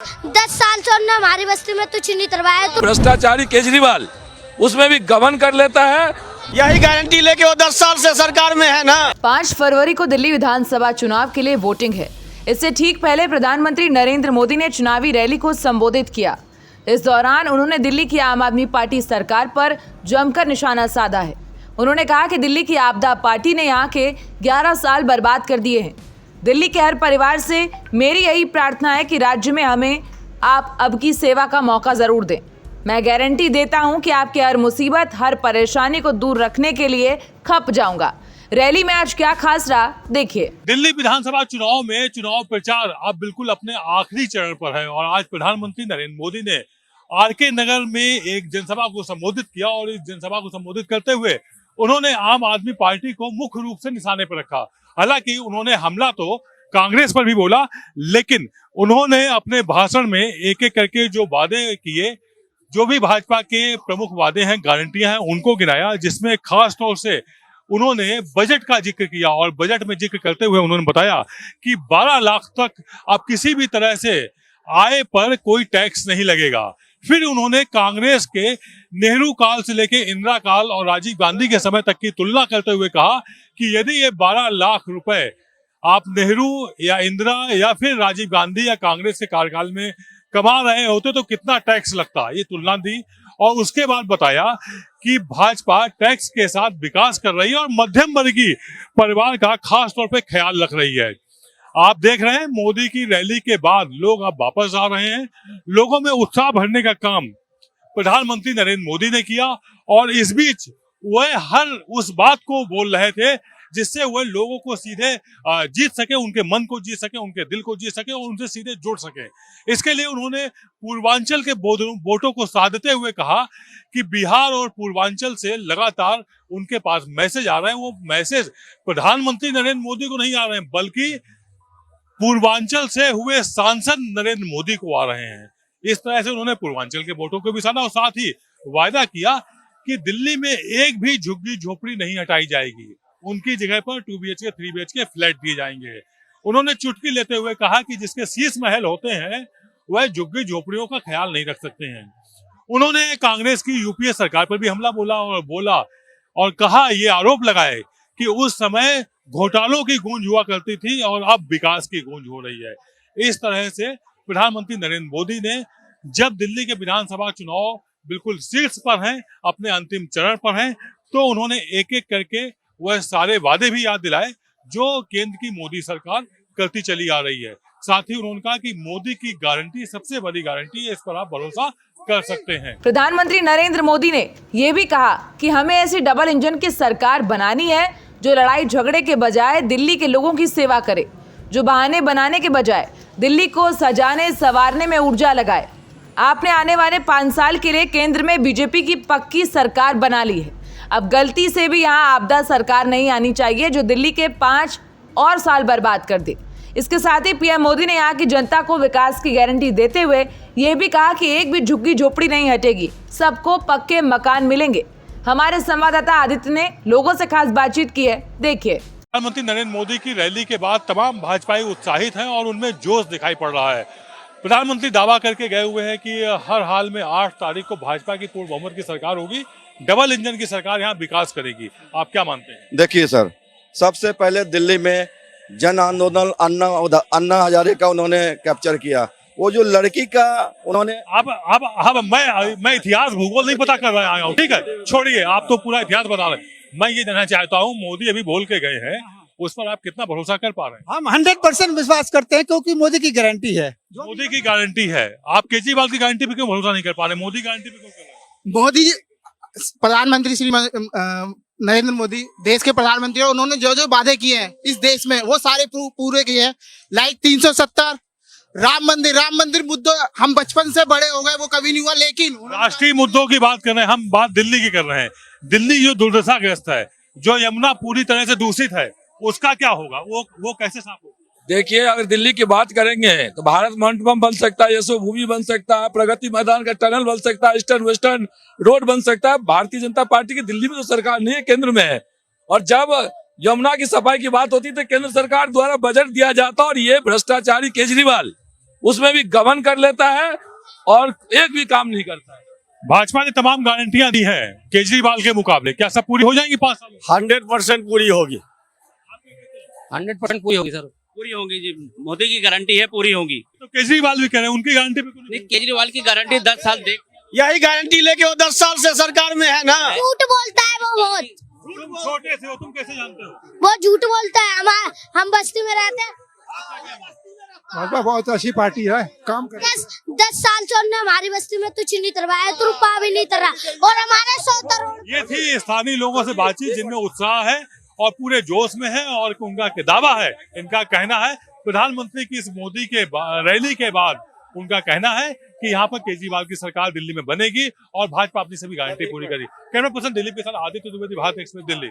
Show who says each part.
Speaker 1: 10 साल से उन्होंने हमारी बस्ती में कुछ नहीं करवाया। तो
Speaker 2: भ्रष्टाचारी केजरीवाल उसमें भी गबन कर लेता है।
Speaker 3: यही गारंटी लेके वो 10 साल से सरकार में है ना।
Speaker 4: 5 फरवरी को दिल्ली विधानसभा चुनाव के लिए वोटिंग है। इससे ठीक पहले प्रधानमंत्री नरेंद्र मोदी ने चुनावी रैली को संबोधित किया। इस दौरान उन्होंने दिल्ली की आम आदमी पार्टी सरकार पर जमकर निशाना साधा है। उन्होंने कहा कि दिल्ली की आपदा पार्टी ने यहाँ के 11 साल बर्बाद कर दिए हैं। दिल्ली के हर परिवार से मेरी यही प्रार्थना है कि राज्य में हमें आप अब की सेवा का मौका जरूर दें। मैं गारंटी देता हूं कि आपकी हर मुसीबत, हर परेशानी को दूर रखने के लिए खप जाऊंगा। रैली में आज क्या खास रहा, देखिए।
Speaker 5: दिल्ली विधानसभा चुनाव में चुनाव प्रचार अब बिल्कुल अपने आखिरी चरण पर है और आज प्रधानमंत्री नरेंद्र मोदी ने आरके नगर में एक जनसभा को संबोधित किया और इस जनसभा को संबोधित करते हुए उन्होंने आम आदमी पार्टी को मुख्य रूप से निशाने पर रखा। हालांकि उन्होंने हमला तो कांग्रेस पर भी बोला, लेकिन उन्होंने अपने भाषण में एक एक करके जो वादे किए, जो भी भाजपा के प्रमुख वादे हैं, गारंटियां हैं, उनको गिनाया, जिसमें खास तौर से उन्होंने बजट का जिक्र किया और बजट में जिक्र करते हुए उन्होंने बताया कि 12 लाख तक अब किसी भी तरह से आय पर कोई टैक्स नहीं लगेगा। फिर उन्होंने कांग्रेस के नेहरू काल से लेकर इंदिरा काल और राजीव गांधी के समय तक की तुलना करते हुए कहा कि यदि ये 12 लाख रुपए आप नेहरू या इंदिरा या फिर राजीव गांधी या कांग्रेस के कार्यकाल में कमा रहे होते तो कितना टैक्स लगता, ये तुलना दी। और उसके बाद बताया कि भाजपा टैक्स के साथ विकास कर रही है और मध्यम वर्गीय परिवार का खास तौर पे ख्याल रख रही है। आप देख रहे हैं मोदी की रैली के बाद लोग अब वापस आ रहे हैं। लोगों में उत्साह भरने का काम प्रधानमंत्री नरेंद्र मोदी ने किया और इस बीच वह हर उस बात को बोल रहे थे जिससे वह लोगों को सीधे जीत सके, उनके मन को जीत सके, उनके दिल को जीत सके और उनसे सीधे जुड़ सके। इसके लिए उन्होंने पूर्वांचल के वोटों को साधते हुए कहा कि बिहार और पूर्वांचल से लगातार उनके पास मैसेज आ रहे हैं। वो मैसेज प्रधानमंत्री नरेंद्र मोदी को नहीं आ रहे हैं, बल्कि पूर्वांचल से हुए सांसद नरेंद्र मोदी को आ रहे हैं। इस तरह से उन्होंने पूर्वांचल के वोटों को भी साधा और साथ ही वायदा किया कि दिल्ली में एक भी झुग्गी झोपड़ी नहीं हटाई जाएगी, उनकी जगह पर 2 BHK 3 BHK फ्लैट दिए जाएंगे। उन्होंने चुटकी लेते हुए कहा कि जिसके शीश महल होते हैं वह झुग्गी झोपड़ियों का ख्याल नहीं रख सकते हैं। उन्होंने कांग्रेस की यूपीए सरकार पर भी हमला बोला और कहा, ये आरोप लगाए कि उस समय घोटालों की गूंज हुआ करती थी और अब विकास की गूंज हो रही है। इस तरह से प्रधानमंत्री नरेंद्र मोदी ने जब दिल्ली के विधानसभा चुनाव बिल्कुल शीर्ष पर हैं, अपने अंतिम चरण पर हैं, तो उन्होंने एक एक करके वह सारे वादे भी याद दिलाए जो केंद्र की मोदी सरकार करती चली आ रही है। साथ ही उन्होंने कहा कि मोदी की गारंटी सबसे बड़ी गारंटी है, इस पर आप भरोसा कर सकते हैं।
Speaker 4: प्रधानमंत्री नरेंद्र मोदी ने ये भी कहा कि हमें ऐसी डबल इंजन की सरकार बनानी है जो लड़ाई झगड़े के बजाय दिल्ली के लोगों की सेवा करे, जो बहाने बनाने के बजाय दिल्ली को सजाने संवारने में ऊर्जा लगाए। आपने आने वाले 5 साल के लिए केंद्र में बीजेपी की पक्की सरकार बना ली है। अब गलती से भी यहाँ आपदा सरकार नहीं आनी चाहिए जो दिल्ली के 5 और साल बर्बाद कर दे। इसके साथ ही पीएम मोदी ने यहाँ की जनता को विकास की गारंटी देते हुए ये भी कहा कि एक भी झुग्गी झोपड़ी नहीं हटेगी, सबको पक्के मकान मिलेंगे। हमारे संवाददाता आदित्य ने लोगों से खास बातचीत की है, देखिए।
Speaker 5: प्रधानमंत्री नरेंद्र मोदी की रैली के बाद तमाम भाजपाई उत्साहित हैं और उनमें जोश दिखाई पड़ रहा है। प्रधानमंत्री दावा करके गए हुए हैं कि हर हाल में 8 तारीख को भाजपा की पूर्ण बहुमत की सरकार होगी, डबल इंजन की सरकार यहाँ विकास करेगी। आप क्या मानते हैं?
Speaker 3: देखिए सर, सबसे पहले दिल्ली में जन आंदोलन अन्ना हजारे का उन्होंने कैप्चर किया। वो जो लड़की का उन्होंने
Speaker 5: अब मैं इतिहास भूगोल नहीं पता कर रहा हूँ, ठीक है, छोड़िए, आप तो पूरा इतिहास बता रहे हैं। मैं ये जानना चाहता हूँ, मोदी अभी बोल के गए हैं, उस पर आप कितना भरोसा कर पा रहे हैं?
Speaker 6: हम 100% विश्वास करते हैं क्योंकि मोदी की गारंटी है।
Speaker 5: मोदी की गारंटी है। आप केजरीवाल की गारंटी पे क्यों भरोसा नहीं कर पा रहे? मोदी गारंटी पे क्यों कर रहे हैं?
Speaker 6: मोदी प्रधानमंत्री श्री नरेंद्र मोदी देश के प्रधानमंत्री हैं। उन्होंने जो जो वादे किए हैं इस देश में वो सारे पूरे किए हैं। लाइक 370, राम मंदिर मुद्दों हम बचपन से बड़े हो गए, वो कभी नहीं हुआ। लेकिन
Speaker 5: राष्ट्रीय मुद्दों की बात कर रहे हैं, हम बात दिल्ली की कर रहे हैं। दिल्ली जो दुर्दशाग्रस्त है, जो यमुना पूरी तरह से दूषित है, उसका क्या होगा? वो कैसे साफ होगा?
Speaker 2: देखिए, अगर दिल्ली की बात करेंगे तो भारत मंडपम बन सकता है, यशो भूमि बन सकता है, प्रगति मैदान का टनल बन सकता है, ईस्टर्न वेस्टर्न रोड बन सकता है। भारतीय जनता पार्टी की दिल्ली में तो सरकार नहीं है, केंद्र में है। और जब यमुना की सफाई की बात होती तो केंद्र सरकार द्वारा बजट दिया जाता और ये भ्रष्टाचारी केजरीवाल उसमें भी गबन कर लेता है और एक भी काम नहीं करता है।
Speaker 5: भाजपा ने तमाम गारंटियां दी हैं केजरीवाल के मुकाबले, क्या सब पूरी हो जाएंगी 5 साल में?
Speaker 7: 100% पूरी होगी।
Speaker 8: 100% पूरी होगी सर, पूरी होंगी जी, मोदी की गारंटी है, पूरी होंगी।
Speaker 5: तो केजरीवाल भी कह रहे हैं उनकी गारंटी पे क्यों
Speaker 8: नहीं,
Speaker 5: नहीं?
Speaker 8: केजरीवाल की गारंटी 10 साल दे।
Speaker 7: यही गारंटी लेके वो 10 साल से सरकार में है ना।
Speaker 1: झूठ बोलता है वो बहुत,
Speaker 5: तुम छोटे से हो, तुम कैसे जानते हो?
Speaker 1: वो झूठ बोलता है। हम बस्ती में रहते हैं।
Speaker 9: भाजपा बहुत अच्छी पार्टी है, काम कर
Speaker 1: 10 साल से उन्होंने हमारी बस्ती में कुछ नहीं करवाया, तो रुपया भी नहीं कर रहा। और हमारे 100 करोड़।
Speaker 5: ये थी स्थानीय लोगों से बातचीत जिनमें उत्साह है और पूरे जोश में है और उनका दावा है, इनका कहना है प्रधानमंत्री की इस मोदी के रैली के बाद उनका कहना है कि यहाँ पर केजरीवाल की सरकार दिल्ली में बनेगी और भाजपा अपनी सभी गारंटी पूरी करेगी। कैमरा पर्सन दिलीप के साथ आदित्य द्विवेदी, भारत एक्सप्रेस, दिल्ली।